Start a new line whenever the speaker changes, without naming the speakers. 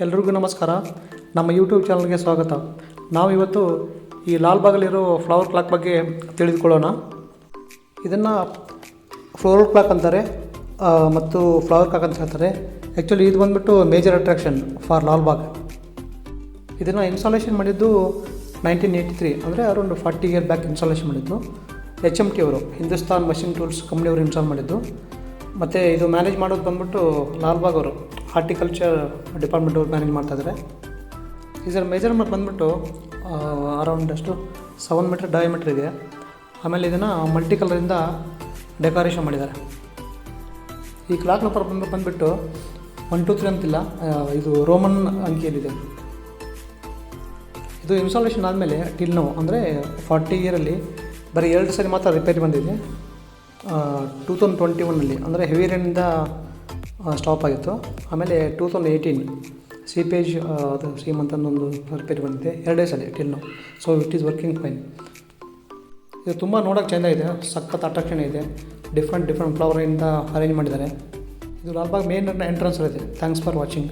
ಎಲ್ರಿಗೂ ನಮಸ್ಕಾರ. ನಮ್ಮ ಯೂಟ್ಯೂಬ್ ಚಾನಲ್ಗೆ ಸ್ವಾಗತ. ನಾವಿವತ್ತು ಈ ಲಾಲ್ಬಾಗಲ್ಲಿರೋ ಫ್ಲವರ್ ಕ್ಲಾಕ್ ಬಗ್ಗೆ ತಿಳಿದುಕೊಳ್ಳೋಣ. ಇದನ್ನು ಫ್ಲವರ್ ಕ್ಲಾಕ್ ಅಂತಾರೆ ಮತ್ತು ಫ್ಲವರ್ ಕ್ಲಾಕ್ ಅಂತ ಹೇಳ್ತಾರೆ. ಆ್ಯಕ್ಚುಲಿ ಇದು ಬಂದುಬಿಟ್ಟು ಮೇಜರ್ ಅಟ್ರಾಕ್ಷನ್ ಫಾರ್ ಲಾಲ್ಬಾಗ್. ಇದನ್ನು ಇನ್ಸ್ಟಾಲೇಷನ್ ಮಾಡಿದ್ದು 1983, ಅಂದರೆ ಅರೌಂಡ್ 40 ಇಯರ್ ಬ್ಯಾಕ್ ಇನ್ಸ್ಟಾಲೇಷನ್ ಮಾಡಿದ್ದು. HMT ಅವರು, ಹಿಂದೂಸ್ತಾನ್ ಮಷಿನ್ ಟೂಲ್ಸ್ ಕಂಪ್ನಿಯವರು ಇನ್ಸ್ಟಾಲ್ ಮಾಡಿದ್ದು. ಮತ್ತು ಇದು ಮ್ಯಾನೇಜ್ ಮಾಡೋದು ಬಂದ್ಬಿಟ್ಟು ಲಾಲ್ಬಾಗ್ ಅವರು, ಹಾರ್ಟಿಕಲ್ಚರ್ ಡಿಪಾರ್ಟ್ಮೆಂಟ್ ಅವ್ರು ಮ್ಯಾನೇಜ್ ಮಾಡ್ತಾಯಿದ್ದಾರೆ. ಇದರ ಮೆಜರ್ಮೆಂಟ್ ಬಂದ್ಬಿಟ್ಟು ಅರೌಂಡ್ 7 ಮೀಟರ್ ಡಯಾಮೀಟ್ರ್ ಇದೆ. ಆಮೇಲೆ ಇದನ್ನು ಮಲ್ಟಿ ಕಲರಿಂದ ಡೆಕೋರೇಷನ್ ಮಾಡಿದ್ದಾರೆ. ಈ ಕ್ಲಾಕ್ ನಂಬರ್ ಬಂದುಬಿಟ್ಟು 1 2 3 ಅಂತಿಲ್ಲ, ಇದು ರೋಮನ್ ಅಂಕಿಯಲ್ಲಿದೆ. ಇದು ಇನ್ಸ್ಟಾಲೇಷನ್ ಆದಮೇಲೆ ಟಿಲ್ ನೋ, ಅಂದರೆ 40 ಇಯರಲ್ಲಿ ಬರೀ 2 ಸರಿ ಮಾತ್ರ ರಿಪೇರಿ ಬಂದಿದೆ. 2021ನಲ್ಲಿ, ಅಂದರೆ ಹೆವಿ ರೈನಿಂದ ಸ್ಟಾಪ್ ಆಗಿತ್ತು. ಆಮೇಲೆ 2018 ಸೀಪೇಜ್ ಅದು ಸೀಮಂತ್ ಅನ್ನೊಂದು ರಿಪೇರಿ ಬಂದಿದೆ. 2 ಸಲ till now. So it is working fine. ಇದು ತುಂಬ ನೋಡೋಕ್ಕೆ ಚೆಂದ ಇದೆ, ಸಖತ್ ಅಟ್ರಾಕ್ಷನ್ ಇದೆ. ಡಿಫ್ರೆಂಟ್ ಫ್ಲವರಿಂದ ಅರೇಂಜ್ ಮಾಡಿದ್ದಾರೆ. ಇದು ಲಾಲ್ಬಾಗ್ ಮೇನ್ ಎಂಟ್ರೆನ್ಸ್ ಇದೆ. Thanks for watching.